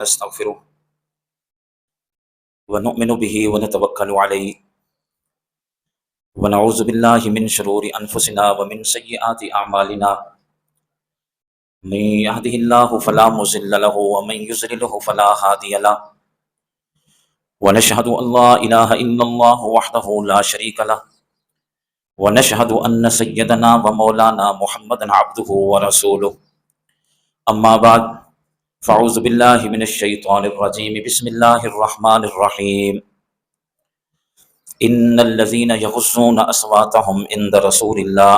نستغفره ونؤمن به ونتوكل عليه ونعوذ بالله من شرور أنفسنا ومن سيئات أعمالنا من يهده الله فلا مضل له ومن يضلل فلا هادي له ونشهد أن لا إله إلا الله وحده لا شريك له ونشهد أن سيدنا ومولانا محمدا عبده ورسوله أما بعد فاعوذ بالله من الشيطان الرجيم بسم الله الرحمن الرحيم ان الذين يغضون اصواتهم عند رسول الله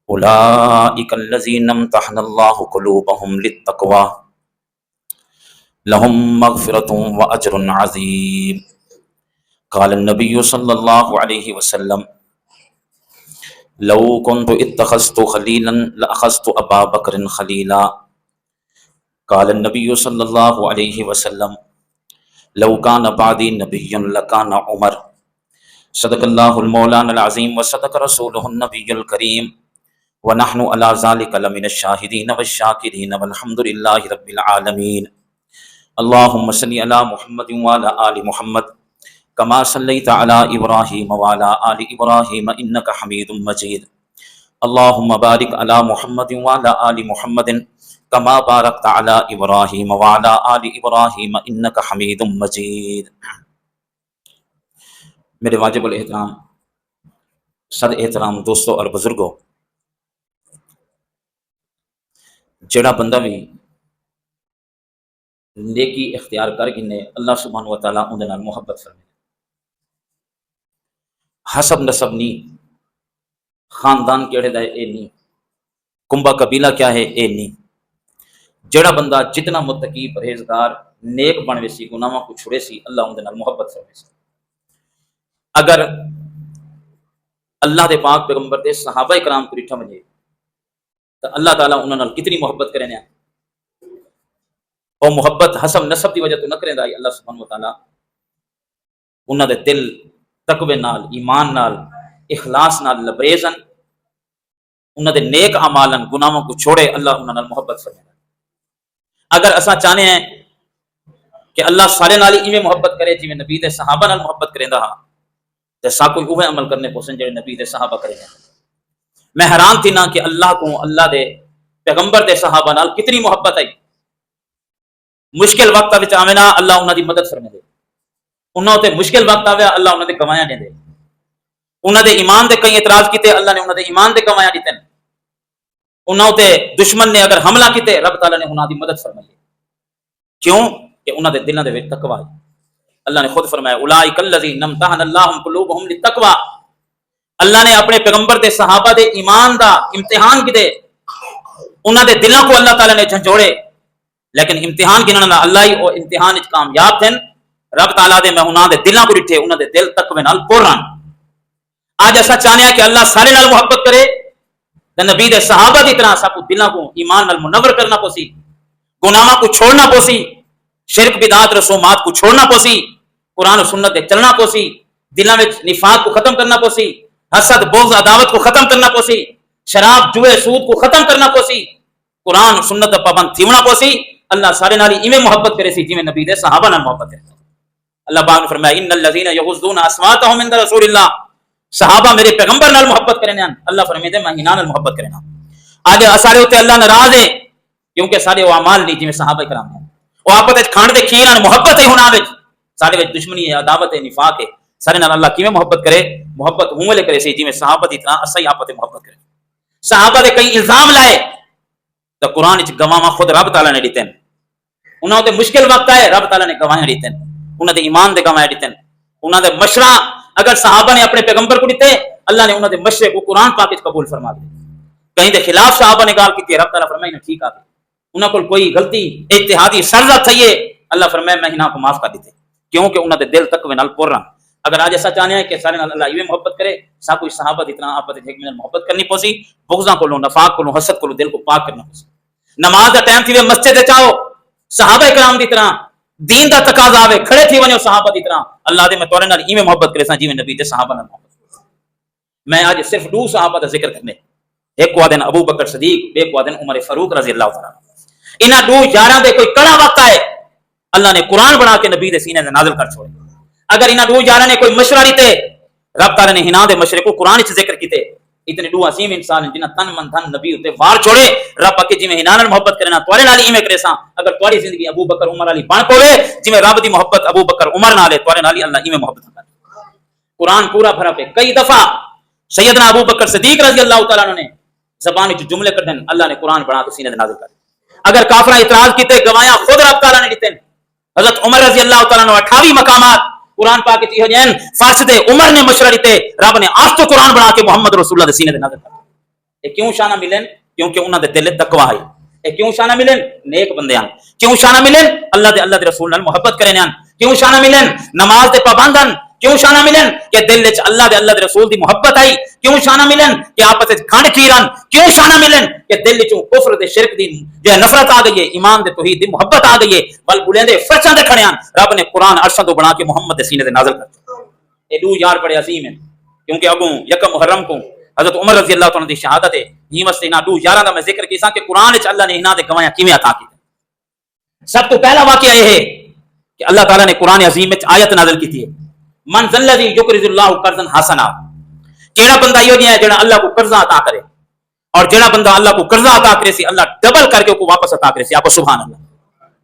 اولئك الذين امتحن الله قلوبهم للتقوى لهم مغفرة واجر عظيم قال النبي صلى الله عليه وسلم لو كنت اتخذت خليلا لاخذت ابا بكر خليلا قال النبي صلى الله عليه وسلم لو كان بعدي نبي لكان عمر صدق الله المولانا العظيم وصدق رسوله النبي الكريم ونحن على ذلك لمن الشاهدين والشاكرين والحمد لله رب العالمين اللهم صل على محمد وعلى آل محمد كما صليت على إبراهيم وعلى آل إبراهيم إنك حميد مجيد اللهم بارك على محمد وعلى آل محمد كما باركت على إبراهيم وعلى آل إبراهيم إنك حميد مجيد میرے واجب الاحترام صد احترام دوستوں اور بزرگوں، جڑا بندہ بھی نیکی اختیار کر گنے اللہ سبحانہ و تعالیٰ اندے نال محبت فرمائے. حسب نسب نہیں، خاندان کیڑے دا اے نہیں، کنبا قبیلہ کیا ہے اے نہیں. جڑا بندہ جتنا متقی پرہیزگار نیک بنوے سی، گناہاں کو چھڑے سی، اللہ اندے نال محبت فرمائے سی. اگر اللہ دے پاک پیغمبر دے صحابہ کرام کو ڈٹھا ونجے تو اللہ تعالیٰ انہاں نال کتنی محبت کرے نے، اور محبت حسب نسب دی وجہ تو نہ کرے دا. اللہ سبحانہ و تعالیٰ انہاں دے دل تقوی نال، ایمان نال، اخلاص نال لبریزن، انہاں دے نیک اعمالن، گناہوں کو چھوڑے، اللہ انہاں نال محبت فرمائے. اگر اساں چاہنے ہیں کہ اللہ سارے نال ایویں محبت کرے جویں نبی دے صحابہ نال محبت کریندا ہا، تے سا کوئی اوہ عمل کرنے پوسن جڑے نبی دے صحابہ کرے. میں حیران تھی نا کہ اللہ کو اللہ دے پیغمبر دے صحابہ نال کتنی محبت ہے. مشکل وقت وچ آوے نا اللہ انہاں دی مدد فرمائے دے، انہاں تے مشکل وقت آوے اللہ انہاں دے گواہیاں دے. انہاں دے ایمان دے کئی اعتراض کیتے، اللہ نے انہاں دے ایمان دے گواہیاں دتے. انہاں تے دشمن نے اگر حملہ کیتے، رب تعالیٰ نے انہاں دی مدد فرمائی. کیوں کہ انہاں دے دلاں دے وچ تقوی ہے. اللہ نے خود فرمایا اولئک الذین امتحن اللہ قلوبہم للتقوی. اللہ نے اپنے پیغمبر دے صحابہ دے ایمان دا امتحان کیتے، انہاں دے دلاں کو اللہ تعالیٰ نے جھنجھوڑے. لیکن امتحان گنن نال اللہ ہی او امتحان وچ کامیاب تھن. رب تعالیٰ دے میں انہاں دے دلاں کو ڈٹھے، انہاں دے دل تقوی نال پورن. آج ایسا چاہنے ہیں کہ اللہ سارے نال محبت کرے تے نبی دے صحابہ دی طرح سب دلاں کو ایمان نال منور کرنا پوسی، گناہاں کو چھوڑنا پوسی، شرک بدعت رسومات کو چھوڑنا پوسی، قرآن و سنت دے چلنا پوسی، دلاں وچ نفاق کو ختم کرنا پوسی، حسد بغض عداوت کو ختم کرنا پوسی، شراب جوئے سود کو ختم کرنا پوسی، قرآن و سنت دا پابند تھیونا پوسی. اللہ سارے نال ایویں محبت کرے سی جویں نبی دے صحابہ نال محبت کرے. اللہ پاک نے فرمایا ان الذین یغضون اصواتهم عند رسول اللہ، صحابہ میرے پیغمبر نال محبت کرنے ہیں. اللہ فرمائے میں ہی نال محبت کرنا. آج سارے ہوتے اللہ ناراض ہے کیونکہ سارے وہ اعمال نہیں جویں صحابہ کرام ہیں. وہ آپس وچ کھان دے کھیر نال محبت ہے، ہونا وچ سارے وچ دشمنی ہے، عداوت ہے، نفاق ہے. سارے نال اللہ کیویں محبت کرے؟ محبت ہوں والے کرے سی جویں صحابہ دی طرح اساں آپس وچ محبت کرے. صحابہ دے کئی الزام لائے تو قرآن وچ گواہ خود رب تعالیٰ نے دتے. انہاں تے مشکل وقت آئے، رب تعالیٰ نے گواہیں دتے، انہاں دے ایمان دے گواہیں دتے. انہاں دے مشورہ اگر صحابہ نے اپنے پیغمبر کو دیتے، اللہ نے انہاں دے مشورے کو قرآن پاک وچ قبول فرما دیا. کہیں دے خلاف صحابہ نے گال کی، رب تعالیٰ فرمائے ٹھیک آ گئی. انہاں کول کوئی غلطی اجتہادی سرزد تھی ہے، اللہ فرمائے میں انہاں کو معاف کر دیتے کیونکہ انہاں دے دل تقوی نال پورا. اگر آج ایسا چاہنے ہیں کہ سارے نال اللہ ایویں محبت کرے، سا کوئی صحابہ دی طرح آپس وچ ایک دوسرے نال محبت کرنی پوسی، بغضاں کولوں، نفاق کولوں، حسد کولوں دل کو پاک کرنا پوسی. نماز دا ٹائم تھی مسجد وچ آؤ صحابہ کرام دی طرح، دین دا تقاضا آوے کھڑے تھی ونجو صحابہ دی طرح. اللہ دے میں تورے نال ایویں محبت کرے سا جویں نبی دے صحابہ نال محبت. میں آج صرف دو صحابہ دا ذکر کرنے، ایک کو آدن ابو بکر صدیق، ایک کو آدن عمر فاروق رضی اللہ تعالیٰ. انہاں دو یاراں دے کوئی کڑا وقت آئے اللہ نے قرآن بنا کے نبی دے سینے دے نازل کر چھوڑے. اگر انہاں دو یاراں نے کوئی مشورہ لیتے رب تعالی نے ہنا دے مشورے کو قرآن وچ ذکر کیتے. اتنے دو عظیم انسان جنہاں تن من دھن نبی تے وار چھوڑے. رب اکے جویں ہنا نال محبت کرنا تواڈے نال ایویں کرے سا. اگر تواڈی زندگی ابو بکر عمر علی بن پوے جویں رب دی محبت ابو بکر عمر نال ہے تواڈے نال اللہ ایویں محبت کرے. قرآن پورا بھرا پہ کئی دفعہ سیدنا ابو بکر صدیق رضی اللہ تعالیٰ عنہ نے زبان وچ جملے کر دین اللہ نے قرآن بنا کے سینے تے نازل کر. اگر کافراں اعتراض کیتے گواہاں خود رب تعالیٰ نے دیتے. حضرت عمر رضی اللہ تعالیٰ عنہ 28 مقامات قرآن پاک وچ ہن فاسد عمر نے مشورہ دیتے رب نے آپ تو قرآن بنا کے محمد رسول اللہ دے سینے تے نازل کر. اے کیوں شانہ ملن؟ کیونکہ انہاں دے دل تقوی ہے. اے کیوں شانہ ملن؟ نیک بندیاں. کیوں شانہ ملن؟ اللہ دے رسول نال محبت کرنے ہیں. کیوں شانہ ملن؟ نماز دے پابندن. کیوں شانہ ملن؟ کہ دل وچ اللہ دے رسول دی محبت آئی. کیوں شانہ ملن؟ کہ آپس وچ کھنڈ کھیرن. کیوں شانہ ملن؟ کہ دل وچوں کفر تے شرک دی جو نفرت آ گئی ہے, ایمان دے توحید دی محبت آ گئی ہے. بل بلندے فرشاں دے کھڑے ہیں رب نے قرآن عرشاں تو بنا کے محمد دے سینے تے نازل کر. اے دو یار بڑے عظیم ہیں کیونکہ اگوں یکم محرم کو حضرت عمر رضی اللہ تعالیٰ عنہ دی شہادت ہے. یہ واسطے انہاں دو یاراں دا میں ذکر کیسا کہ قرآن وچ اللہ نے انہاں دے گواہیاں کیویں عطا کی. سب تو پہلا واقعہ یہ ہے کہ اللہ تعالیٰ نے قرآن عظیم وچ آیت نازل کی ہے من ذا الذی یقرض اللہ قرضا حسنا. کیڑا بندہ یہ ہے جڑا اللہ کو قرضہ عطا کرے اور جڑا بندہ اللہ کو قرضہ عطا کرے سی اللہ ڈبل کر کے کو واپس عطا کرے سی. آپ سبحان اللہ.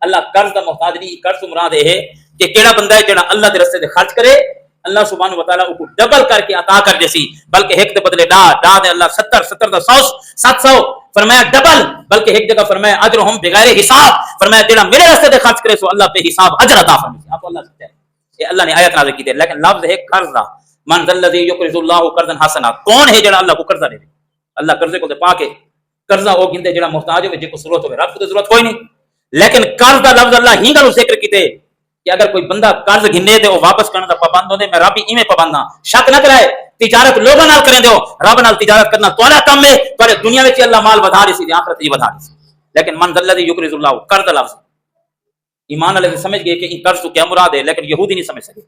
اللہ قرض دا محتاج نہیں. قرض مراد ہے کہ کیڑا بندہ ہے جڑا اللہ دے راستے تے خرچ کرے اللہ سبحانہ و تعالیٰ کو ڈبل کر کے عطا کر دے سی. بلکہ ایک دے بدلے ڈا دے اللہ 70 دا 100 700 فرمایا ڈبل. بلکہ ایک جگہ فرمایا اجرہم بغیر حساب. فرمایا جڑا میرے راستے تے خرچ کرے سو اللہ بے حساب اجر عطا فرمائے. آپ اللہ سچا ہے. یہ اللہ نے آیت نازل کی ہے لیکن لفظ ہے قرض دا. من ذا الذی یقرض اللہ قرضا حسنا. کون ہے جڑا اللہ کو قرضہ دے؟ اللہ قرضے کو دے پا کے قرضہ او گندے جڑا محتاج ہوے جے کو ضرورت ہوے. رب کو ضرورت کوئی نہیں. لیکن قرض دا لفظ اللہ ہی گل ذکر کیتے کہ اگر کوئی بندہ قرض گھنے تے وہ واپس کرنے دا پابند ہوندے. میں رب ایویں پابند ہاں. شک نہ کرے تجارت لوگوں نال کریں دیو رب نال تجارت کرنا تواڈا کم ہے. پر دنیا وچ اللہ مال ودا رہی سی آخرت وچ ودا رہی سی. لیکن من ذا الذی یقرض اللہ قرض لفظ ایمان والے سمجھ گئے کہ یہ قرض تو کیا مراد ہے لیکن یہودی نہیں سمجھ سکے.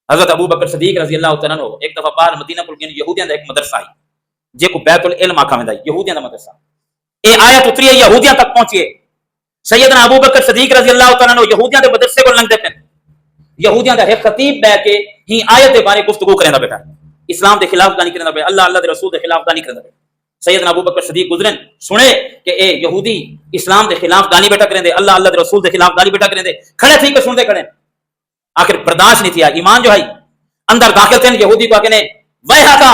حضرت ابو بکر صدیق رضی اللہ تعالیٰ عنہ ایک دفعہ باہر مدینہ کو گئے. یہودیاں دا ایک مدرسہ ہے جے کو بیت العلم آکھا ویندا ہے. یہودیاں دا مدرسہ. اے آیت اتری ہے یہودیاں تک پہنچی ہے. سیدنا ابو بکر صدیق رضی اللہ تعالیٰ عنہ یہودیاں دے مدرسے کو لنگدے پن. یہودیاں دا ایک خطیب بیٹھ کے ہی آیت دے بارے گفتگو کریندا بیٹھا. اسلام دے خلاف گل نہیں کریندا بیٹھا. اللہ دے رسول دے خلاف گل نہیں کریندا بیٹھا. سیدنا ابو بکر صدیق گزرن سنے کہ اے یہودی اسلام دے خلاف گالی بیٹھا کریں دے. اللہ دے رسول دے خلاف گالی بیٹھا کریں دے. کھڑے تھی کہ سن دے کھڑے. آخر برداشت نہیں تھیا. ایمان جو ہے اندر داخل تھے یہودی کو کہنے ویحا کا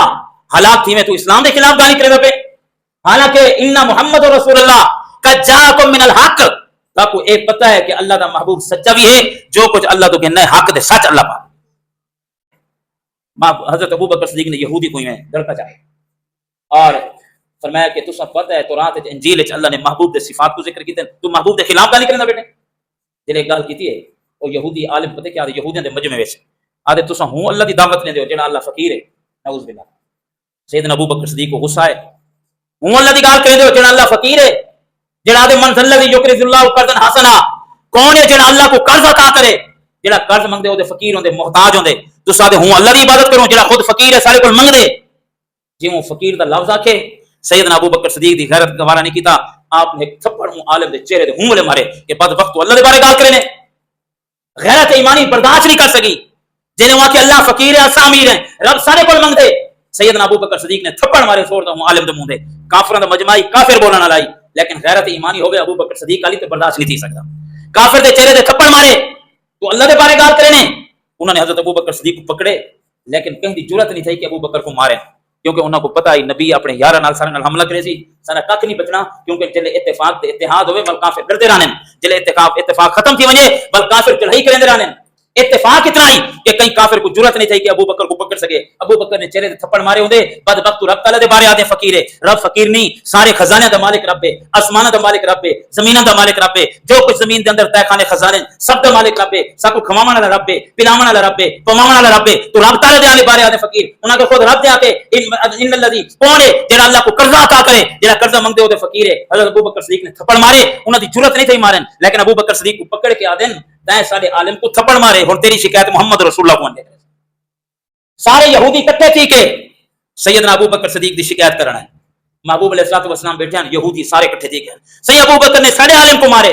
ہلاک تھی میں تو اسلام دے خلاف گالی کریں پہ. حالانکہ ان محمد رسول اللہ کا جاءکم من الحق. تاکو اے پتہ ہے کہ اللہ دا محبوب سچا بھی ہے. جو کچھ اللہ تو کہنا ہے حق دے سچ اللہ پاک. حضرت ابو بکر صدیق نے یہودی کو میں دڑکا چاہے اور فرمایا کہ تساں پتہ ہے تورات وچ انجیل وچ اللہ نے محبوب دے صفات کو ذکر کیتے. تو محبوب دے خلاف گالی کرنا بیٹے. جڑے گل کیتی ہے او یہودی عالم پتہ کیا یہودیاں دے مجمع وچ آدے تساں ہوں اللہ دی دعوت لے دیو جڑا اللہ فقیر ہے. نعوذ باللہ. سیدنا ابو بکر صدیق کو غصہ ہے. ہوں اللہ دی گل کرے دیو جڑا اللہ فقیر ہے. جڑا دے من الذی یقرض اللہ قرضا حسنا. کون ہے جڑا اللہ کو قرض عطا کرے؟ جڑا قرض منگدے او دے فقیر ہوندے محتاج ہوندے. تساں دے ہوں اللہ دی عبادت کرو جڑا خود فقیر ہے سارے کول منگ دے. جیوں فقیر دا لفظ آکھے سیدنا ابو بکر صدیق دی غیرت گوارا نہیں کیتا. آپ نے ایک تھپڑ عالم دے چہرے تے ہوں مارے کہ بد وقت اللہ دے بارے گل کرے نے. غیرت ایمانی برداشت نہیں کر سکی. جنہیں وہاں کہ اللہ فقیر ہے اساں امیر ہیں رب سارے کول منگ دے. سیدنا ابو بکر صدیق نے تھپڑ مارے سوڑ دا ہوں عالم دے منہ دے. کافراں دا مجمعی کافر بولنا لائی لیکن غیرت ایمانی ہو گئے ابو بکر صدیق علی تے برداشت نہیں تھی سکتا. کافر دے چہرے دے تھپڑ مارے تو اللہ دے بارے گل کرے نے. انہوں نے حضرت ابو بکر صدیق کو پکڑے لیکن کہیں دی جرات نہیں تھی کہ ابو بکر کو مارے کیونکہ انہوں کو پتہ ہے نبی اپنے یاراں نال سارے نال حملہ کرے سی. سارا کک نہیں بچنا کیونکہ جلے اتفاق دے اتحاد ہوئے بل کافر ڈردے رہن. جلے اتفاق ختم تھی ونجے بل کافر چڑھائی کرندے رہن. اتفاق اتنا ہی کہ کئی کافر کو جرات نہیں تھی کہ ابو بکر کو پکڑ سکے. ابو بکر نے چہرے تے تھپڑ مارے ہوندے. بعد وقت رب تعالی دے بارے آدے فقیر ہے. رب فقیر نہیں سارے خزانے دا مالک رب ہے. آسماناں دا مالک رب ہے. زمیناں دا مالک رب ہے. جو کچھ زمین دے اندر تہ خانے خزانے سب دا مالک رب ہے. سب کو کھواون والا رب ہے. پلاون والا رب ہے. پواون والا رب ہے. تو رب تعالی دے بارے آدے فقیر. انہاں کو خود رب دے آتے ان الذی کون ہے جڑا اللہ کو قرضہ عطا کرے جڑا قرضہ منگدے او دے فقیر ہے. حضرت ابو بکر صدیق نے تھپڑ مارے. انہاں دی جرات نہیں تھی مارن لیکن ابو بکر صدیق کو پکڑ کے آدن تے سارے عالم کو تھپڑ مارے. ہن تیری شکایت محمد رسول اللہ کو اندے. سارے یہودی کٹھے تھی کہ سیدنا ابو بکر صدیق دی شکایت کرنا ہے. محبوب علیہ الصلوۃ والسلام بیٹھے ہیں یہودی سارے کٹھے تھی کہ سید ابو بکر نے سارے عالم کو مارے.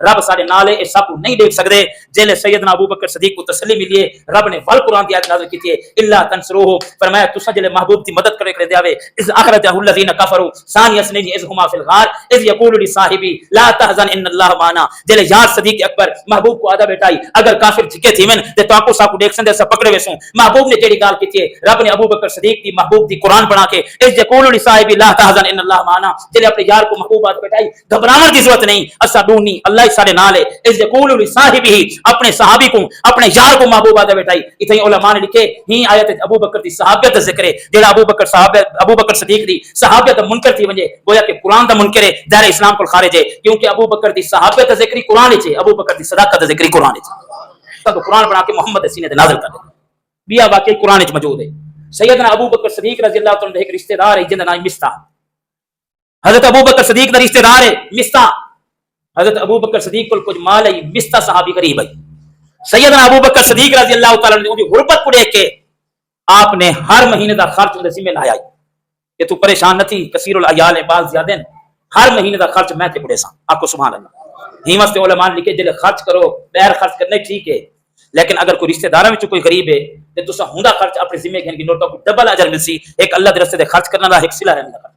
رب سارے نال ہے اے سب نہیں دیکھ سکدے جے سیدنا ابو بکر صدیق کو تسلی ملی ہے رب نے ول قرآن دی آیت نازل کیتی ہے الا تنصروه فرمایا تسا جے محبوب دی مدد کرے کرے دیاوے اذ اخرجہ الذين كفروا ثاني اثنين اذ هما في الغار اذ يقول لصاحبه لا تحزن ان الله معنا جے یار صدیق اکبر محبوب کو آدا بیٹائی اگر کافر جھکے تھیون تے تو کو سا کو دیکھ سندے سا پکڑے ویسوں محبوب نے جیڑی گال کیتی ہے رب نے ابو بکر صدیق دی محبوب دی قرآن بنا کے اذ يقول لصاحبه لا تحزن ان الله معنا جے اپنے یار کو محبوب آدا بیٹائی گھبرانے کی ضرورت نہیں اسا دونی اللہ سارے نال ہے اذ يقول لصاحبه اپنے صحابی کو اپنے یار کو محبوب آدا بیٹائی ایتھے علماء نے لکھے ہی آیت ابو بکر دی صحابیت دا ذکر ہے جیڑا ابو بکر صدیق دی صحابیت منکر تھی ونجے گویا کہ قرآن دا منکر ہے دائرہ اسلام کو خارج ہے کیونکہ ابو بکر دی صحابیت دا ذکر قرآن وچ ہے ابو بکر دی صداقت دا ذکر قرآن وچ تو قرآن بنا کے محمد دے سینے تے نازل کر دے بیا واقعی قرآن وچ موجود ہے سیدنا ابو بکر صدیق رضی اللہ تعالی عنہ ایک رشتہ دار ہے جن دا نام مستح حضرت ابو بکر صدیق دا رشتہ دار ہے مستح حضرت ابو بکر صدیق کو کچھ مال ہے مستح صحابی قریب ہے سیدنا ابو بکر صدیق رضی اللہ تعالی عنہ دی غربت کو دیکھ کے آپ نے ہر مہینے دا خرچ اندر ذمہ لایا کہ تو پریشان نہ تھی کثیر العیال بال زیادہ ہر مہینے دا خرچ میں تے پڑے سا آپ کو سبحان اللہ ہی واسطے علماء نے لکھے جلے خرچ کرو بغیر خرچ کرنے ٹھیک ہے لیکن اگر کوئی رشتہ داراں وچ کوئی غریب ہے تے تسا ہوندا خرچ اپنے ذمہ گھن کی نوٹا کو ڈبل اجر ملسی ایک اللہ دے راستے تے خرچ کرنا دا ایک صلہ رحمی دا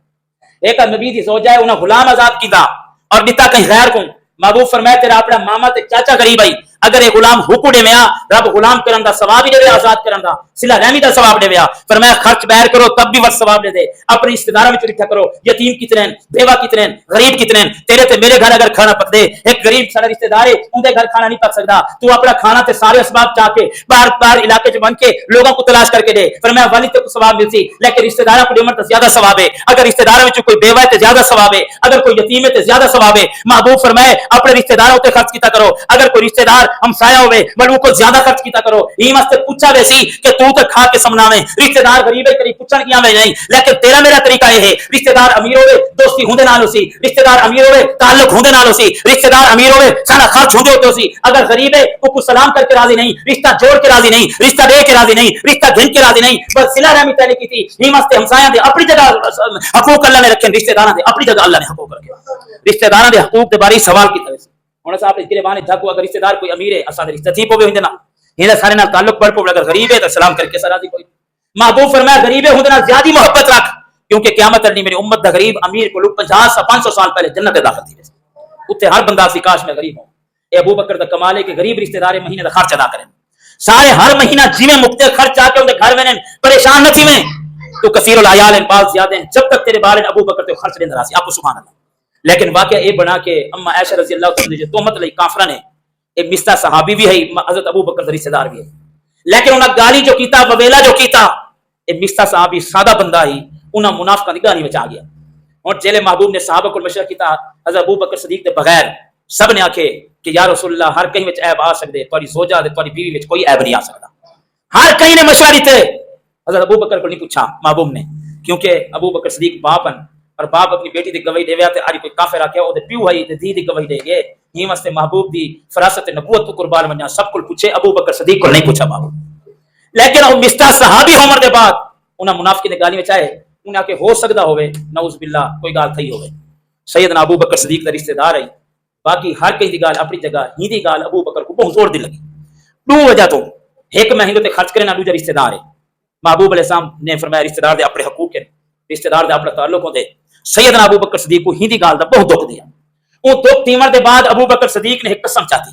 ایک نبی دی زوجہ ہے انہاں غلام آزاد کیتا اور دتا کہیں غیر کو محبوب فرمایا تیرا اپنا ماما تے چاچا غریب ہے اگر یہ غلام حکم دے ویا رب غلام کرن دا ثواب ہی دے آزاد کرن دا صلہ رحمی دا ثواب دے ویا فرمایا خرچ باہر کرو تب بھی وہ ثواب دے اپنے رشتہ داراں وچ رکھا کرو یتیم کتنے ہیں بیوہ کتنے ہیں غریب کتنے ہیں تیرے تے میرے گھر اگر کھانا پک دے ایک غریب سارا رشتہ دار ہے ان دے گھر کھانا نہیں پک سکدا تو اپنا کھانا تے سارے اسباب چاہ کے باہر علاقے چ بن کے لوگوں کو تلاش کر کے دے فرمایا والی تے کو ثواب ملسی لیکن رشتہ داراں کو دیمن تے زیادہ ثواب ہے اگر رشتہ داراں وچ کوئی بیوہ ہے تے زیادہ ثواب ہے اگر کوئی یتیم ہے تے زیادہ ثواب ہے محبوب فرمائے اپنے رشتہ داروں تے خرچ کیتا کرو اگر کوئی رشتہ دار ہمسایہ ہوے بلو کو زیادہ خرچ کیتا کرو یہ واسطے پوچھا ویسی کہ تو تے کھا کے سمناویں رشتہ دار غریب ہے کری پوچھن کیا میں نہیں لیکن تیرا میرا طریقہ یہ ہے رشتہ دار امیر ہوے دوستی ہوندے نال ہوسی رشتہ دار امیر ہوے تعلق ہوندے نال ہوسی رشتہ دار امیر ہوے سارا خرچ ہوندے ہوتے ہوسی اگر غریب ہے کو سلام کر کے راضی نہیں رشتہ جوڑ کے راضی نہیں رشتہ دے کے راضی نہیں رشتہ گھن کے راضی نہیں بس صلہ رحمی تعالی کی تھی یہ واسطے ہمسایاں دے اپنی جگہ حقوق اللہ نے رکھے رشتہ داراں دے اپنی جگہ اللہ نے حقوق رکھے رشتہ داراں دے حقوق دے بارے سوال کیتا ویسے ہن صاحب اس کے بانے جھاکو اگر رشتہ دار کوئی امیر ہے اساں دے رشتہ تھی پوے ہوندے نا یہ سارے نال تعلق پڑ پڑ اگر غریب ہے تو سلام کر کے سرا دی کوئی محبوب فرمایا غریب ہے ہوندے نال زیادہ محبت رکھ کیونکہ قیامت تک میری امت دا غریب امیر کو 50 سے 500 سال پہلے جنت میں داخل تھی اوتے ہر بندہ سی کاش میں غریب ہوں اے ابو بکر دا کمال ہے کہ غریب رشتہ دار مہینے دا خرچ ادا کریں سارے ہر مہینہ جویں مکتے خرچ آ کے اون دے گھر میں پریشان نہ تھیں تو کثیر العیال ان پاس زیادہ ہیں جب تک تیرے بارے ابو بکر تے خرچ دیندا سی آپ کو سبحان اللہ لیکن واقعہ اے بنا کے اما عائشہ رضی اللہ تعالی عنہ جو تہمت لئی کافراں نے اے مستح صحابی بھی ہے حضرت ابو بکر دا رشتہ دار بھی ہے لیکن انہاں گالی جو کیتا بویلا جو کیتا اے مستح صحابی سادہ بندہ ہی انہاں منافقاں دی گالی وچ آ گیا اور جیلے محبوب نے صحابہ کو مشورہ کیتا حضرت ابو بکر صدیق دے بغیر سب نے آکھے کہ یا رسول اللہ ہر کہیں وچ عیب آ سکدے تہاڈی زوجہ تے تہاڈی بیوی وچ کوئی عیب نہیں آ سکدا ہر کہیں نے مشورہ دیتے حضرت ابو بکر کو نہیں پوچھا محبوب نے کیونکہ ابو بکر صدیق باپ ہیں اور باپ اپنی بیٹی دی گواہی دیویا تے آج کوئی کافر آکھیا او دے پیو ہے تے دی دی گواہی دے گئے ہی واسطے محبوب دی فراست نبوت کو قربان ونجا سب کو پوچھے ابو بکر صدیق کو نہیں پوچھا محبوب لیکن او مستح صحابی عمر دے بعد انہاں منافقین نے گالی وچ آئے انہاں کہ ہو سکدا ہوے نعوذ باللہ کوئی گال تھی ہوے سیدنا ابو بکر صدیق دا رشتہ دار ہے باقی ہر کہیں دی گال اپنی جگہ ہی دی گال ابو بکر کو بہت زور دی لگی دو وجہ تو ایک مہنگے تے خرچ کرے نہ دوجا رشتہ دار ہے محبوب علیہ السلام نے فرمایا رشتہ دار دے اپنے حقوق ہیں رشتہ دار دے اپنا تعلق ہوندے سیدنا ابو بکر صدیق کو ہی دی گال دا بہت دکھ دیا او دکھ تیمر دے بعد ابو بکر صدیق نے ایک قسم چاہتی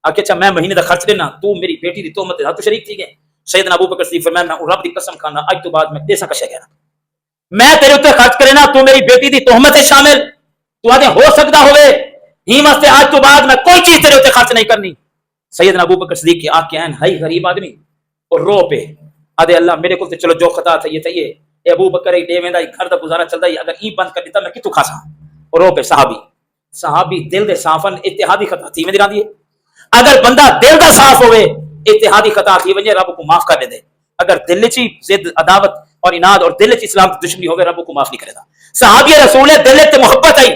آکے اچھا میں مہینے دا خرچ دینا تو میری بیٹی دی تہمت تے تو شریک تھی گئے سیدنا ابو بکر صدیق فرمایا میں رب دی قسم کھانا اج تو بعد میں دیسا کشے گیا میں تیرے اوتے خرچ کرے نا تو میری بیٹی دی تہمت ہے شامل تو آدھے ہو سکدا ہوئے ہی واسطے آج تو بعد میں کوئی چیز تیرے اوتے خرچ نہیں کرنی سیدنا ابو بکر صدیق کے آنکھ ہیں ہائی غریب آدمی اور رو پہ آدھے اللہ میرے کو تے چلو جو خطا تھا یہ تھے اے ابو بکر دے ویندا گھر دا گزارا چلدا اگر ای بند کر دیتا میں کتوں کھاسا اور رو پہ صحابی دل دے صافن اتحادی خطا تھی میں دی اگر بندہ دل دا صاف ہوئے اتحادی خطا تھی ونجے رب کو معاف کر دے اگر دل چ ضد عداوت اور اناد اور دل چ اسلام کی دشمنی ہوے رب کو معاف نہیں کرے گا صحابی رسول دل تے محبت ہے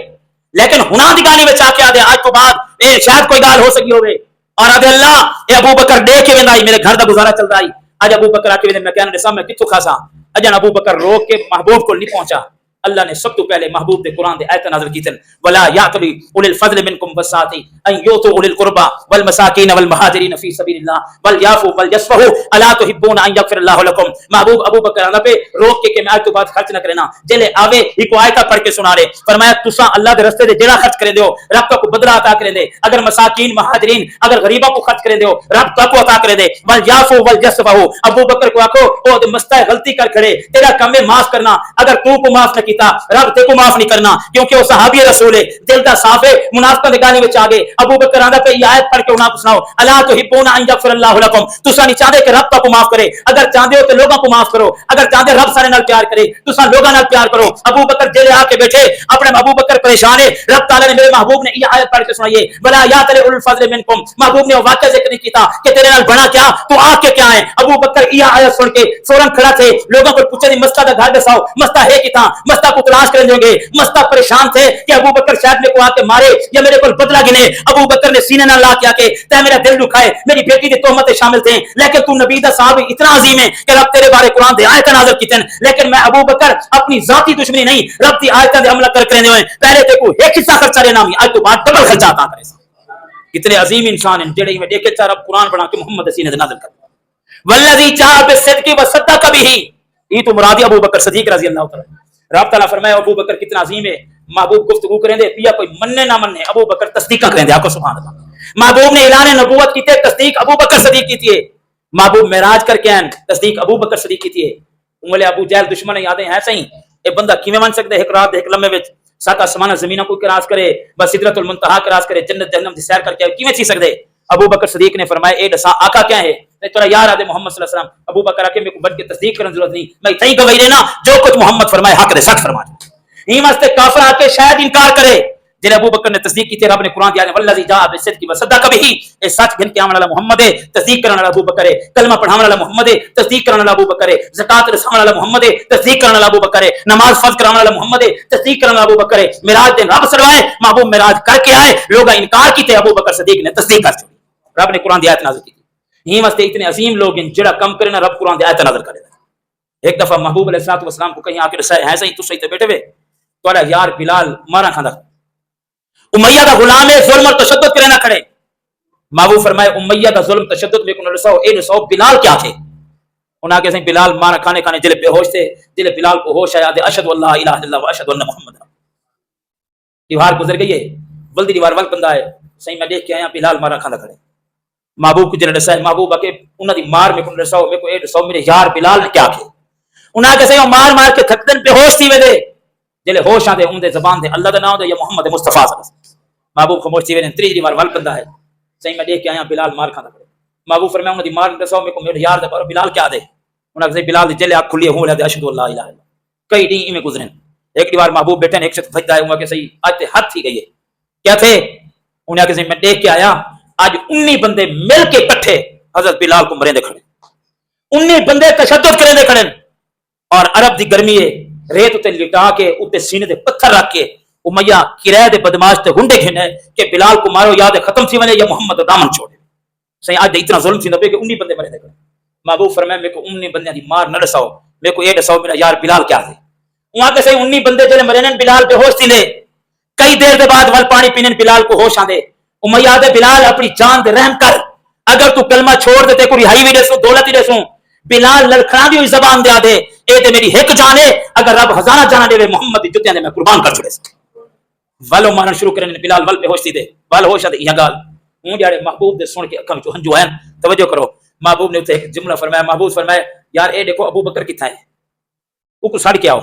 لیکن ہنا دی گالی وچ آ کے آدھے آج تو بعد اے شاید کوئی گال ہو سکی ہوے اور آدھے اللہ اے ابو بکر دے کے ویندا میرے گھر دا گزارا چلدا اج ابو بکر آ کے میں کہنا دسا میں کتوں کھاسا اجن ابو بکر رو کے محبوب کو نہیں پہنچا اللہ نے سب تو پہلے محبوب دے قرآن دے آیت نازل کیتن ولا یعتلی اولی الفضل منکم والسعتی ان یؤتوا اولی القربى والمساکین والمہاجرین فی سبیل اللہ ولیعفوا ولیصفحوا الا تحبون ان یغفر اللہ لکم. محبوب ابو بکر نے پہ روک کے کہ میں آج تو بعد خرچ نہ کرنا جلے آوے ایک آیت پڑھ کے سنا رہے فرمایا تساں اللہ دے راستے دے جڑا خرچ کرے دیو رب کو بدلہ عطا کرے دے. اگر مساکین مہاجرین اگر غریبوں کو خرچ کرے دیو رب کو عطا کرے دے. ولیعفوا ولیصفحوا ابو بکر کو آکھو او دے مستہ غلطی کر کھڑے تیرا کم ہے معاف کرنا اگر تو کو معاف نہ کیتا رب تے کو معاف نہیں کرنا کیونکہ وہ صحابی رسول ہے دل دا صاف ہے منافقت دے گانے وچ آ گئے. ابو بکر آندا پہ یہ آیت پڑھ کے انہاں کو سناؤ الا تحبون ان یغفر اللہ لکم تساں نہیں چاہتے کہ رب کو معاف کرے اگر چاہتے ہو تو لوگوں کو معاف کرو اگر چاہتے رب سارے نال پیار کرے تساں لوگاں نال پیار کرو. ابو بکر جیلے آ کے بیٹھے اپنے ابو بکر پریشان ہے رب تعالی نے میرے محبوب نے یہ آیت پڑھ کے سنائیے ولا یاتل اول الفضل منکم. محبوب نے واقعہ ذکر نہیں کیتا کہ تیرے نال بنا کیا تو آ کے کیا ہے. ابو بکر یہ آیت سن کے فوراں کھڑا تھے لوگوں کو پوچھا نہیں مستا دا گھر بساؤ مستا ہے کتنا مستا کو تلاش کریں گے. مستا پریشان تھے کہ ابو بکر شاید میرے کو آ کے مارے یا میرے کو بدلہ گنے. ابو بکر نے سینے نہ لا کے آ کے تے میرا دل دکھائے میری بیٹی کی تہمتیں شامل تھیں لیکن تو نبی دا صاحب اتنا عظیم ہے کہ رب تیرے بارے قرآن دے آیت نازل کیتن لیکن میں ابو بکر اپنی ذاتی دشمنی نہیں رب دی آیتاں دے عمل کر کرنے ہوئے پہلے تے کو ایک حصہ خرچہ لینا نہیں آج تو بعد ڈبل خرچہ عطا کرے. کتنے عظیم انسان ہیں جڑے میں دیکھے چار قرآن بنا کے محمد سینے دے نازل کر والذی جاء بالصدق وصدق به یہ تو مراد ابو بکر صدیق رضی اللہ تعالی. رب تعالیٰ فرمایا ابو بکر کتنا عظیم ہے. محبوب گفتگو کریں دے پیا کوئی مننے نہ مننے ابو بکر تصدیق کریں دے. آپ کو سبحان اللہ. محبوب نے اعلان نبوت کی تے تصدیق ابو بکر صدیق کی تھی. محبوب معراج کر کے ہیں تصدیق ابو بکر صدیق کی تھی. انگلے ابو جہل دشمن یادیں ہیں صحیح اے بندہ کیویں من سکدے ایک رات ایک لمحے وچ سات آسمان زمینوں کو کراس کرے بس سدرۃ المنتہا کراس کرے جنت جہنم دی سیر کر کے کیویں سی سکدے. ابو بکر صدیق نے فرمایا اے دسا آقا کیا ہے تیرا یار آدے محمد صلی اللہ علیہ وسلم. ابو بکر کے میرے کو بڑھ کے تصدیق کرنے ضرورت نہیں میں اتنا ہی گواہی دینا جو کچھ محمد فرمائے حق دے سچ فرما دے. ہی واسطے کافر آ کے شاید انکار کرے جے ابو بکر نے تصدیق کی تھی رب نے قرآن دیا والذی جاء بالصدق وصدق به اے سچ گن کے آنے والا محمد ہے تصدیق کرنے والا ابو بکر ہے. کلمہ پڑھانے والا محمد ہے تصدیق کرنے والا ابو بکر ہے. زکات رسانے والا محمد ہے تصدیق کرنے والا ابو بکر ہے. نماز فرض کرانے والا محمد ہے تصدیق کرنے والا ابو بکر ہے. معراج دے رب سروائے محبوب معراج کر کے آئے لوگ انکار کیتے ابو بکر صدیق نے تصدیق کر چھوڑی. رب نے قرآن دی آیت نازل کی تھی. ہی واسطے اتنے عظیم لوگ ہیں جڑا کم کرے نا رب قرآن دی آیت نازل کرے. ایک دفعہ محبوب علیہ الصلوۃ والسلام کو کہیں آ کے رسائے ہیں صحیح تو صحیح تے بیٹھے ہوئے تھوڑا یار بلال مارا کھاندا امیہ دا غلام ہے ظلم اور تشدد کرے نہ کھڑے. محبوب فرمائے امیہ دا ظلم تشدد میں کو رساؤ اے رساؤ بلال کیا تھے. انہاں کے سیں بلال مارا کھانے کھانے جلے بے ہوش تھے جلے بلال کو ہوش آیا دے اشہد اللہ الہ الا اللہ واشہد ان محمد. دیوار گزر گئی ہے بلدی دیوار وقت بندہ ہے صحیح میں دیکھ کے آیا بلال مارا کھاندا کھڑے. محبوب کو جلے رسائے محبوب آ کے انہاں دی مار میں کو رساؤ میں کو اے رساؤ میرے یار بلال نے کیا تھے. انہاں کے سیں مار مار کے تھکدن بے ہوش تھی وے دے جلے ہوش آدے اون دے زبان دے اللہ دا نام دے یا محمد مصطفیٰ صلی اللہ علیہ وسلم. محبوب خاموش تھی وے تیسری بار ول بندہ ہے صحیح میں دیکھ کے آیا بلال مار کھاندا کھڑے. محبوب فرمایا انہاں دی مار رساؤ میں کو میرے یار دے پر بلال کیا دے. انہاں کے بلال دی جلے آنکھ کھلی ہو دے اشہد اللہ الہ الا کئی دن میں گزرے. ایک بار محبوب بیٹھے ایک شخص سجدہ ہے انہاں کے صحیح اج تے حد تھی گئی ہے کیا تھے. انہاں کے صحیح میں دیکھ کے آیا آج 19 بندے مل کے اکٹھے حضرت بلال کو مرے دے کھڑے 19 بندے تشدد کرے دے کھڑے اور عرب دی گرمی ہے ریت اتے لٹا کے اتے سینے دے پتھر رکھ کے امیہ کرائے دے بدماش تے گنڈے کھنے کہ بلال کو مارو یاد ختم سی ونے یا محمد دامن چھوڑے. صحیح آج اتنا ظلم سی نہ پے کہ 19 بندے مرے دے کھڑے. محبوب فرمایا میرے کو 19 بندیاں دی مار نہ رساؤ میرے کو یہ دساؤ میرا یار بلال کیا ہے. وہاں کے صحیح 19 بندے جڑے مرے نے بلال بے ہوش تھی لے کئی دیر دے بعد ول پانی پینے بلال کو ہوش آندے. امیہ دے بلال اپنی جان دے رحم کر اگر تو کلمہ چھوڑ دے تے کو رہائی بھی دسو دولت ہی دسوں. بلال لڑکھنا دی ہوئی زبان دے آدے اے تے میری ایک جان ہے اگر رب ہزارہ جانا دے محمد دی جتیاں دے میں قربان کر چھوڑے. والو مارن شروع کرنے بلال ول پہ ہوش تھی دے ول ہوش آدے یہ گال ہوں جاڑے محبوب دے سن کے اکھاں وچوں ہنجو ہیں. توجہ کرو محبوب نے ایک جملہ فرمایا. محبوب فرمایا یار اے دیکھو ابو بکر کتھا ہے او کو سڑ کے آؤ.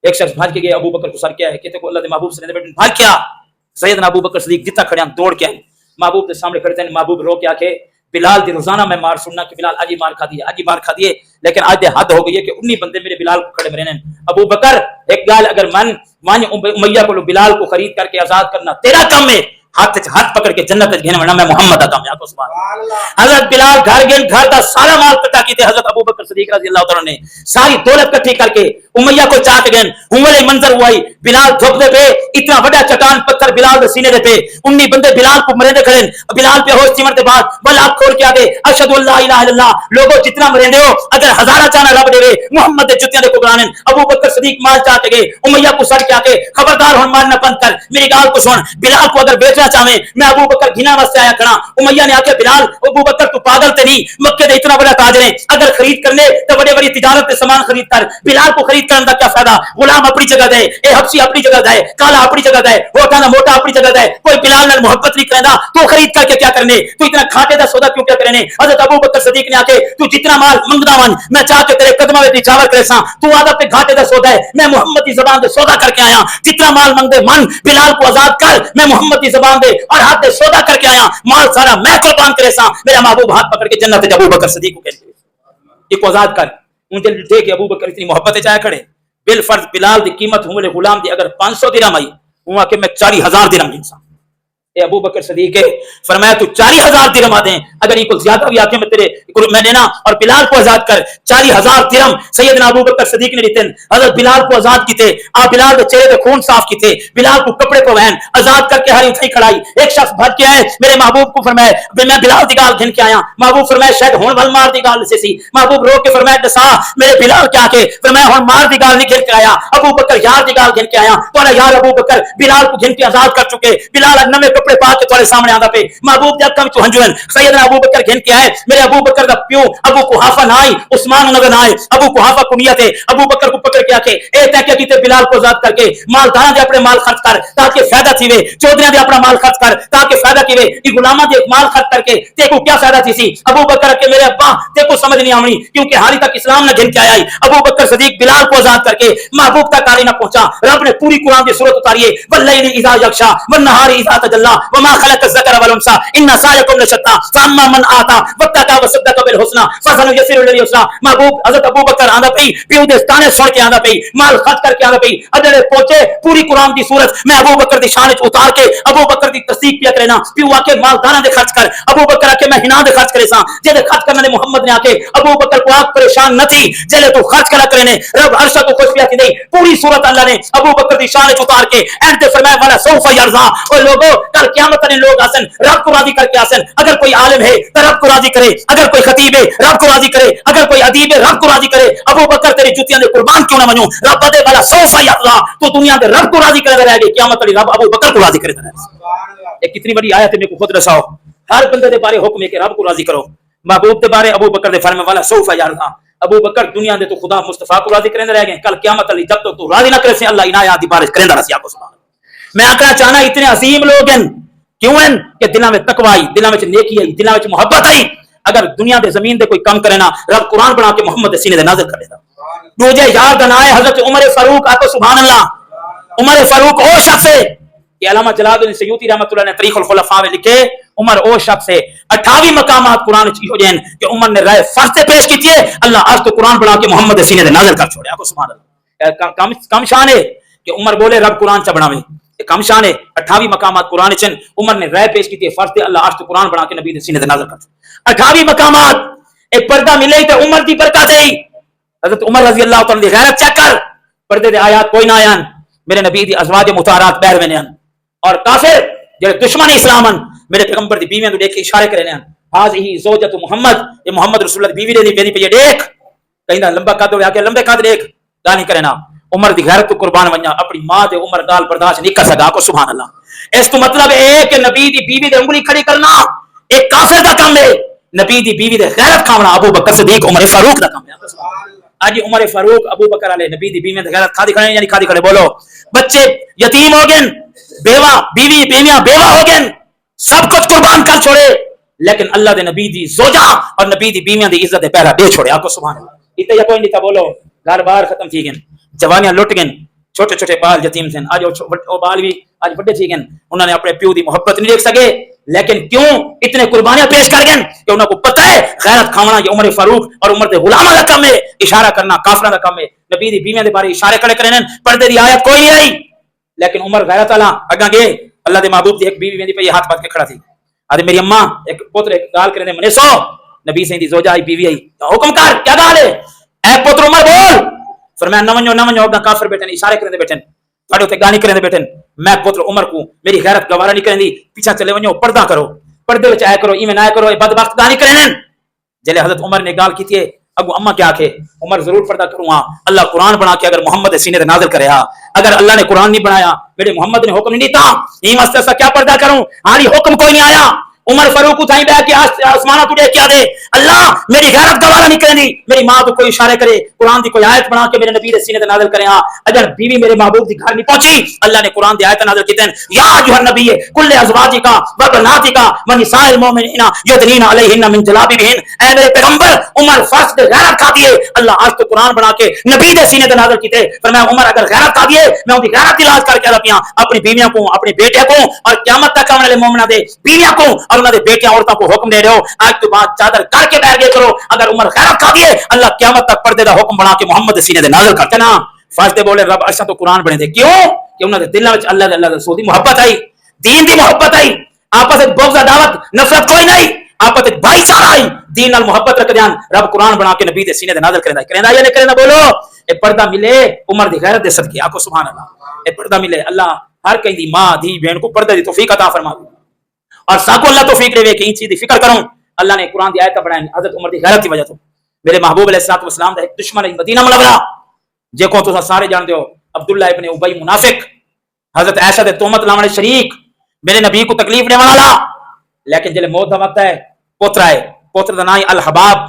ایک شخص بھاج کے گیا ابو بکر کو سر کیا ہے کہتے کو اللہ دے محبوب سے بیٹھے بھاگ کیا. سیدنا ابو بکر صدیق جتا کھڑے ہیں دوڑ کے آئے محبوب کے سامنے کھڑے تھے. محبوب رو کے آ کے بلال دی روزانہ میں مار سننا کہ بلال آج ہی مار کھا دیے آج ہی مار کھا دیے لیکن آج دے حد ہو گئی ہے کہ 19 بندے میرے بلال کو کھڑے مرے ہیں. ابو بکر ایک گال اگر من امیہ کو بلال کو خرید کر کے آزاد کرنا تیرا کام ہے ہاتھ پکڑ کے جنت گھنے ورنہ میں محمد کا کام ہے. حضرت بلال گھر گئے گھر دا سارا مال پٹا کیتے حضرت ابو بکر بکر صدیق رضی اللہ تعالی نے ساری دولت کٹھی کر کے امیہ کو چاٹ گئے ہوں منظر ہوا ہی بلال دھوپ دے پہ اتنا بڑا چٹان پتھر بلال دے سینے دے پہ 19 بندے بلال کو مرے دے کھڑے بلال پہ ہوش چمر دے بعد بل آپ کھول کے آگے اشہد اللہ الہ الا اللہ لوگوں جتنا مرے دے ہو اگر ہزارہ چانا رب دے محمد دے جتیاں دے کو برانے ابو بکر صدیق مال چاٹ گئے امیہ کو سڑ کے آ کے خبردار ہن مارنا بند کر میری گال کو سن بلال کو اگر بیچنا چاہے میں ابو بکر گھنا واسطے آیا کھڑا امیہ نے آ کے بلال ابو بکر تو پاگل تے نہیں مکے دے اتنا بڑا تاجر ہے اگر خرید کرنے تو بڑے بڑی تجارت کے سامان خرید کر بلال کو خرید کرنے کا کیا فائدہ غلام اپنی جگہ دے اے حبشی اپنی جگہ دے کالا اپنی جگہ دے ہوٹا نہ موٹا اپنی جگہ دے کوئی بلال نال محبت نہیں کرنا تو خرید کر کے کیا کرنے تو اتنا کھاٹے دا سودا کیوں کیا کرنے حضرت ابو بکر صدیق نے آ کے تو جتنا مال منگدا ون میں چاہ کے تیرے قدموں میں نچاور کرے سا تو آدھا پہ گھاٹے دا سودا ہے میں محمد کی زبان دے سودا کر کے آیا جتنا مال منگ دے من بلال کو آزاد کر میں محمد کی زبان دے اور ہاتھ دے سودا کر کے آیا مال سارا میں قربان کرے سا میرا محبوب ہاتھ پکڑ کے جنت ابو بکر صدیق کو کہتے یہ کو آزاد کر ان کے دے کے ابو بکر اتنی محبت چاہے کھڑے بالفرض بلال دی قیمت ہوں میرے غلام دی اگر 500 درہم آئی ہوا کہ میں 40,000 درہم انسان اے ابو بکر صدیق ہے فرمایا تو 40,000 درہم آ دیں اگر یہ کچھ زیادہ بھی آ کے میں دینا اور بلال کو آزاد کر 40,000 درہم سیدنا ابو بکر صدیق نے دیتے حضرت بلال کو آزاد کیتے آپ بلال کے چہرے پہ خون صاف کیتے بلال کو کپڑے پہن آزاد کر کے ہری اٹھائی کھڑائی ایک شخص بھاگ کے آئے میرے محبوب کو فرمایا میں بلال دی گال گھن کے آیا محبوب فرمایا شاید ہون ول مار دی گال سے سی محبوب رو کے فرمایا دسا میرے بلال کیا کہ فرمایا ہون مار دی گال نہیں گھن کے آیا ابو بکر یار دی گال گھن کے آیا تو یار ابو بکر بلال کو گھن کے آزاد کر چکے بلال نوے کپڑے پا کے تھوڑے سامنے آندا پہ محبوب جب کم تو ہنجون سیدنا ابو بکر گھن کے آئے میرے ابو بکر دا پیو ابو قحافہ نہ آئی عثمان نہ آئے ابو قحافہ کنیت ہے ابو بکر کو پکڑ کے آکے اے تے کیا کیتے بلال کو آزاد کر کے مالداراں دے اپنے مال خرچ کر تاکہ فائدہ تھیوے چودھریاں دے اپنا مال خرچ کر تاکہ فائدہ کیوے یہ غلاماں دے مال خرچ کر کے تے کو کیا فائدہ تھی سی ابو بکر کہ میرے ابا تے کو سمجھ نہیں آونی کیونکہ حالی تک اسلام نہ گھن کے آیا ابو بکر صدیق بلال کو آزاد کر کے محبوب تک آری نہ پہنچا رب نے پوری قرآن کی سورت اتاری ہے واللیل اذا یغشا والنہار اذا تجلی وما خلق الذکر والانثى ان سعیکم لشتى فاما من آتا واتقى وصدق بالحسنى فسنيسره لليسرى محبوب حضرت ابو بکر آندا پئی پیو دے تانے سن کے آندا پئی مال خرچ کر کے آندا پئی اجڑے پہنچے پوری قرآن کی سورت میں ابو بکر دی شان وچ اتار کے ابو بکر دی تصدیق کیا کرنا پیو آ کے مال دانا دے خرچ کر ابو بکر آ کے میں ہنا دے خرچ کرے سا جے دے خرچ کرنے محمد نے آ کے ابو بکر کو آگ پریشان نہ تھی جے تو خرچ کرا کرنے رب عرش کو خوش پیا تھی نہیں پوری سورت اللہ نے ابو بکر دی شان وچ اتار کے اینڈ تے فرمایا والا سوف یرضا او لوگو کل قیامت میں لوگ آسن رب کو راضی کر کے آسن اگر کوئی عالم ہے تو رب کو راضی کرے اگر کوئی خطیب ہے رب کو راضی کرے اگر کوئی ادیب ہے رب کو راضی کرے ابو بکر تیری جوتیاں دے قربان کیوں نہ منوں رب دے والا سوف یرضا تو دنیا دے رب کو راضی کرے رہے گی قیامت میں رب ابو بکر کو راضی کرے رہے یہ کتنی بڑی آیت ہے میرے کو خود رساؤ ہر بندے دے بارے حکم ہے کہ رب کو راضی کرو محبوب دے بارے ابو بکر دے فرمان والا سوف یرضا ابو بکر دنیا دے تو خدا مصطفیٰ کو راضی کرنے رہ گئے کل قیامت علی جب تک تو راضی نہ کرے سے اللہ عنایات دی بارش کریندا رسی آپ کو سبحان میں آکھنا چاہنا اتنے عظیم لوگ ہیں کیوں ہیں کہ دلاں میں تقوی آئی دلاں میں نیکی آئی دلاں میں محبت آئی اگر دنیا دے زمین دے کوئی کم کرے نا رب قرآن بنا کے محمد دے سینے دے نازل کر دیتا دوجے یار دا نام ہے حضرت عمر فاروق آکو سبحان اللہ عمر فاروق او شخص ہے کہ علامہ جلال الدین سیوطی رحمۃ اللہ نے تاریخ الخلفاء میں لکھے عمر او شخص ہے 28 مقامات قرآن ہو جائیں کہ عمر نے رائے فرض پیش کی تھی اللہ آج تو قرآن بنا کے محمد دے سینے دے نازل کر چھوڑے آکو سبحان اللہ کم شان ہے کہ عمر بولے رب قرآن چا بناوے کم شان ہے 28 مقامات قرآن چن عمر نے رائے پیش کی تھی فرض تے اللہ آج تو قرآن بنا کے نبی دے سینے دے نازل کر 28 مقامات ایک پردہ ملے تے عمر دی برکت ہے حضرت عمر رضی اللہ تعالی دی غیرت چیک کر پردے دے آیات کوئی نہ آیان میرے نبی دی ازواج مطہرات بہر میں اور کافر جڑے دشمن اسلام ہیں میرے پیغمبر دی بیویاں تو دیکھ کے اشارے کرے ہیں ہاذہ زوجۃ محمد یہ محمد رسول اللہ دی بیوی دی بیوی پہ یہ دیکھ کہیں لمبا قد ہو کے لمبے قد دیکھ گانی کرے نا عمر دی غیرت کو قربان ونیا اپنی ماں دے عمر گال برداشت نہیں کر سکا کو سبحان اللہ اس تو مطلب ہے کہ نبی دی بیوی دے انگلی کھڑی کرنا ایک کافر دا کام ہے نبی دی بیوی دے غیرت کھاونا ابو بکر صدیق عمر فاروق دا کام ہے آج عمر فاروق ابو بکر علیہ نبی دی بیوی دے غیرت کھا دکھڑے یعنی کھا دکھڑے بولو بچے یتیم ہو گئے بیوہ بیوی بیویاں بیوہ ہو گئے سب کچھ قربان کر چھوڑے لیکن اللہ دے نبی دی زوجہ اور نبی دی بیویاں دی عزت پہلا دے چھوڑے آپ کو سبحان اللہ اتنے یا کوئی نہیں تھا بولو گھر بار ختم تھی گئے جوانیاں لٹ گئے چھوٹے چھوٹے بال یتیم تھے آج وہ بال بھی آج بڑے تھی گئے انہوں نے اپنے پیو دی محبت نہیں دیکھ سکے لیکن کیوں اتنے قربانیاں پیش کر گئے کہ انہوں کو پتہ ہے غیرت کھاونا یہ عمر فاروق اور عمر دے غلامہ کا کام ہے اشارہ کرنا کافرہ کا کام ہے نبی دی بیویاں دے بارے اشارے کھڑے کرنے پردے دی آیت کوئی نہیں آئی لیکن عمر غیرت والا اگاں گئے اللہ دے محبوب دی ایک بیوی ویندی پہ یہ ہاتھ پاٹ کے کھڑا تھی آدھے میری اماں ایک پوتر ایک گال کرنے منے سو نبی سے زوجہ آئی بیوی آئی حکم کر کیا گال ہے اے پتر عمر بول فرمایا نہ ونجو اپنا کافر بیٹھن اشارے کرنے بیٹھن تھوڑے تے گانی کرنے بیٹھن میں پتر عمر کو میری غیرت گوارا نہیں کرندی پیچھے چلے ونجو پردہ کرو پردے وچ آیا کرو ایویں نہ کرو اے بدبخت گانی کرن جلے حضرت عمر نے گال کیتی ہے ابو اما کیا کہ عمر ضرور پردہ کروں ہاں اللہ قرآن بنا کے اگر محمد سینے تے نازل کرے ہا اگر اللہ نے قرآن نہیں بنایا میرے محمد نے حکم نہیں دیتا این واسطے کیا پردہ کروں ہاری حکم کوئی نہیں آیا عمر فاروق تھائی بیٹھ کے آسمانہ تو دیکھ کیا دے اللہ میری غیرت گوارا نہیں کرنی میری ماں تو کوئی اشارے کرے قرآن دی کوئی آیت بنا کے میرے نبی دے سینے تے نازل کرے ہاں اگر بیوی میرے محبوب دی گھر نہیں پہنچی اللہ نے قرآن دی آیت نازل کی دین یا ایھا النبی کل ازواجک و بناتک و نساء المؤمنین یدنین علیہن من جلابیبہن اے میرے پیغمبر عمر فرض دے غیرت کھا دیے اللہ آج تو قرآن بنا کے نبی دے سینے تے نازل کیتے فرمایا عمر اگر غیرت کھا دیے میں ان دی غیرت علاج کر کے رکھیاں اپنی بیویاں کو اپنے بیٹے کو اور قیامت تک آنے والے مومناں دے بیویاں کو اور انہاں دے بیٹیاں عورتوں کو حکم دے رہے ہو آج تو بات چادر کر کے بیٹھ گئے کرو اگر عمر غیرت کھا دیے اللہ قیامت تک پردے دا حکم بنا کے محمد دے سینے تے نازل کرتے نا فاجدے بولے رب ارشا تو قرآن بنے دے کیوں کہ انہاں دے دلاں وچ اللہ دے اللہ رسول دی محبت آئی دین دی محبت آئی آپس وچ بغض عداوت نفرت کوئی نہیں آپس وچ بھائی چارہ آئی دین نال محبت رکھ دیاں رب قرآن بنا کے نبی دے سینے تے نازل کریندا یا نہیں کریندا بولو اے پردہ ملے عمر دی غیرت دے صدقے آکو سبحان اللہ اے پردہ ملے اللہ ہر کہیں دی ماں دی بہن کو پردے دی توفیق عطا فرما اور ساکو اللہ توفیق دے کہ ان چیز دی فکر کروں اللہ نے قرآن دی آیت بنائیں حضرت عمر دی غیرت کی وجہ تو میرے محبوب علیہ الصلوۃ والسلام دا ایک دشمن ہے مدینہ منورہ جے کو تو سارے جان دیو عبداللہ ابن ابی منافق حضرت عائشہ دے تہمت لاونے شریک میرے نبی کو تکلیف دے والا لیکن جلے موت دا وقت ہے پوتر آئے پوتر دا نام الحباب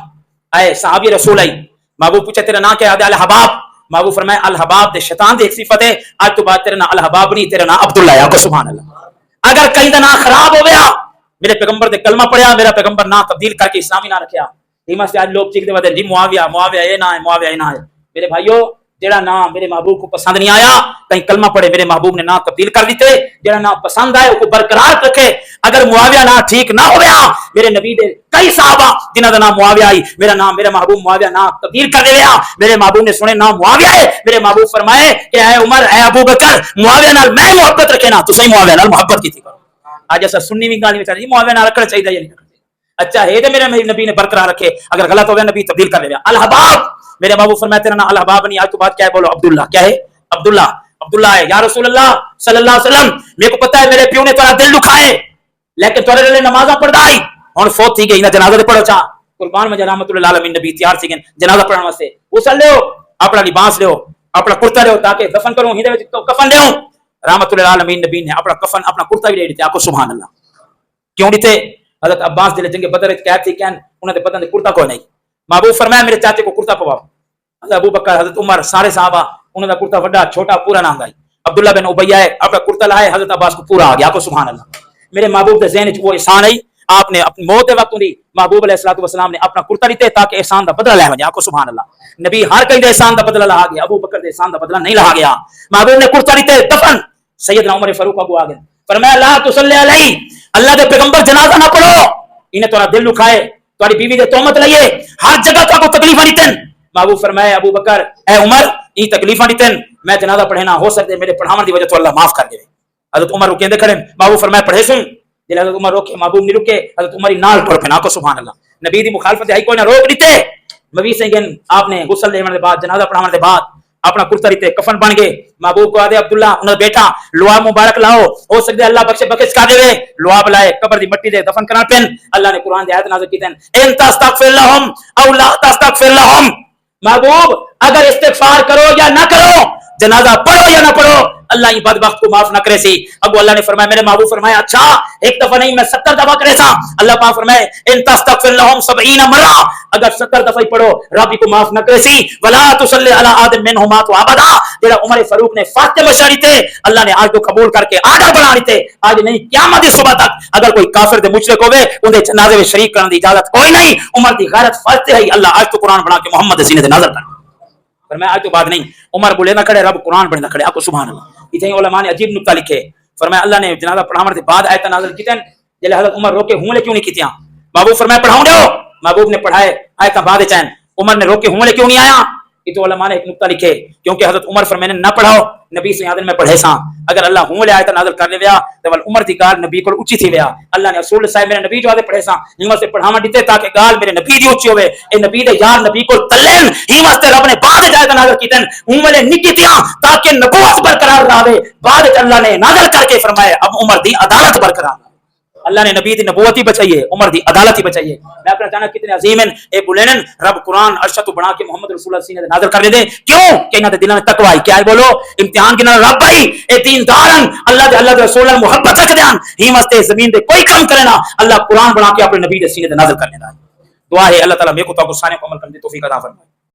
آئے صحابی رسول آئی محبوب پوچھے تیرا نام کیا ہے الحباب محبوب فرمائے الحباب دے شیطان دی ایک صفت ہے آج تو بعد تیرا نام الحباب نہیں تیرا نام عبداللہ ہے سبحان اللہ اگر کہیں دا نام خراب ہو گیا میرے پیغمبر دے کلمہ پڑھیا میرا پیغمبر نام تبدیل کر کے اسلامی نہ رکھیا ایما سے آج لوگ چیختے ہوتے جی معاویہ معاویہ یہ نہ ہے معاویہ یہ نہ ہے میرے بھائیو جڑا نام میرے محبوب کو پسند نہیں آیا کہیں کلمہ پڑھے میرے محبوب نے نام تبدیل کر دیتے جڑا نام پسند آئے اس کو برقرار رکھے اگر معاویہ نام ٹھیک نہ ہویا میرے نبی دے کئی صحابہ جنہاں دا نام معاویہ آئی میرا نام میرا محبوب معاویہ نام تبدیل کر دے لیا میرے محبوب نے سنے نام معاویہ ہے میرے محبوب فرمائے کہ اے عمر اے ابو بکر معاویہ نال میں محبت رکھے نا تو صحیح معاویہ نال محبت کی تھی کرو آج ایسا سنی بھی گالی میں چاہیے معاویہ نہ رکھنا چاہیے یا نہیں رکھنا اچھا ہے میرے نبی نے برقرار رکھے اگر غلط ہو گیا نبی تبدیل کر لے الحباب میرے محبوب فرمایا تیرا نام الحباب نہیں آج تو بات کیا ہے بولو عبداللہ کیا ہے عبداللہ عبداللہ ہے یا رسول اللہ صلی اللہ علیہ وسلم میرے کو پتا ہے میرے پیو نے تیرا دل دکھائے لیکن تیرے لیے نمازاں پڑھدا ہی ہن فوت تھی گئی نہ جنازہ دے پڑھو چا قربان میں رحمت اللہ العالمین نبی تیار سی گن جنازہ پڑھن واسطے غسل لیو اپنا لباس لیو اپنا کرتا لیو تاکہ دفن کروں ہی دے وچ کفن لیو رحمت اللہ العالمین نبی نے اپنا کفن اپنا کرتا بھی لے دیا آکو سبحان اللہ کیوں دیتے حضرت عباس دے جنگ بدر وچ قید تھی کہن انہاں دے بدن دے کرتا کوئی نہیں محبوب فرمایا میرے چاچے کو کرتا پواؤ حضرت ابو بکر حضرت عمر سارے صحابہ انہاں دا کرتا بڑا چھوٹا پورا نہ گئی عبداللہ بن ابی ہے اپنا کرتا لائے حضرت عباس کو پورا آ گیا کو سبحان اللہ میرے محبوب دے ذہن وچ وہ احسان ہے آپ نے اپنی موت دے وقت دی محبوب علیہ الصلوۃ والسلام نے اپنا کرتا لیتے تاکہ احسان دا بدلہ لے ونجا کو سبحان اللہ نبی ہر کہیں دے احسان دا بدلہ لا گیا ابو بکر دے احسان دا بدلہ نہیں لا گیا محبوب نے کرتا لیتے دفن سیدنا عمر فاروق ابو آ گئے فرمایا لا تصلی علیہ اللہ دے پیغمبر جنازہ نہ پڑھو انہیں تھوڑا دل دکھائے تھوڑی بیوی دے تہمت لئیے ہر جگہ تو کو تکلیفاں دیتن محبوب فرمایا ابو بکر اے عمر یہ تکلیفاں دیتن میں جنازہ پڑھنا ہو سکتے میرے پڑھاون دی وجہ تو اللہ معاف کر دے حضرت عمر رکے دے کھڑے محبوب فرمایا پڑھے سن جے حضرت عمر روکے محبوب نہیں رکے حضرت عمر نال ٹر پنا کو سبحان اللہ نبی دی مخالفت ہے کوئی نہ روک دیتے نبی سے گن آپ نے غسل دینے دے بعد جنازہ پڑھاون دے بعد اپنا کرتا ریتے کفن بن گئے محبوب کو آدھے عبداللہ انہوں بیٹا لعاب مبارک لاؤ ہو سکتے اللہ بخش بخش کا دے لعاب لائے قبر دی مٹی دے دفن کرنا پین اللہ نے قرآن دی آیت نازل کی دین ان تستغفر لهم او لا تستغفر لهم محبوب اگر استغفار کرو یا نہ کرو جنازہ پڑھو یا نہ پڑھو اللہ یہ بدبخت کو معاف نہ کرے سی ابو اللہ نے فرمایا میرے محبوب فرمایا اچھا ایک دفعہ نہیں میں 70 دفعہ کرے سا اللہ پاک فرمائے ان تستغفر لهم 70 مرہ اگر 70 دفعہ پڑھو رب کو معاف نہ کرے سی ولا تصلی علی آدم منهما تو ابدا جڑا عمر فاروق نے فاتح مشاری تھے اللہ نے آج تو قبول کر کے آرڈر بنا لیتے آج نہیں قیامت کی صبح تک اگر کوئی کافر دے مشرک ہوے اون دے جنازے میں شریک کرنے دی اجازت کوئی نہیں عمر دی غیرت فاتح ہے اللہ آج تو قرآن بنا کے محمد سینے تے نازل کر فرمایا آج تو بات نہیں عمر بولے نہ کھڑے رب قرآن پڑھنا کھڑے آپ کو سبحان اللہ اتنے علماء نے عجیب نکتہ لکھے فرمایا اللہ نے جنازہ پڑھاون دے بعد آیت نازل کیتن جلے حضرت عمر روکے ہوں لے کیوں نہیں کیتیاں محبوب فرمایا پڑھاؤں دو محبوب نے پڑھائے آیت بعد چین عمر نے روکے ہوں لے کیوں نہیں آیا یہ تو علماء نے ایک نقطہ لکھے کیونکہ حضرت عمر فرمانے نہ پڑھاؤ نبی سے یادن میں پڑھے سا اگر اللہ ہوں لے آیت نازل کر لے ویا تو عمر دی گال نبی کو اونچی تھی ویا اللہ نے رسول صاحب میرے نبی جو آدے پڑھے سا ہی واسطے پڑھاوا دیتے تاکہ گال میرے نبی دی اونچی ہوے اے نبی دے یار نبی کو تلن ہی واسطے رب نے بعد آیت نازل کیتن ہوں والے نکتیاں تاکہ نبوت برقرار رہے بعد اللہ نے نازل کر کے فرمایا اب عمر دی عدالت برقرار اللہ نے نبی دی نبوت ہی بچائیے عمر دی عدالت ہی بچائیے میں اپنا جانا کتنے عظیم ہیں اے بولینن رب قرآن عرشہ تو بنا کے محمد رسول اللہ صلی اللہ علیہ وسلم نازل کر دے کیوں کہ انہاں دے دلاں میں تقوی کیا ہے بولو امتحان کے نال رب بھائی اے دیندارن اللہ دے رسول اللہ محبت رکھ دیاں ہی واسطے زمین دے کوئی کام کرنا اللہ قرآن بنا کے اپنے نبی دے سینے تے نازل کر دینا دعا ہے اللہ تعالی میرے کو تو سارے کو عمل کرنے کی توفیق عطا فرمائے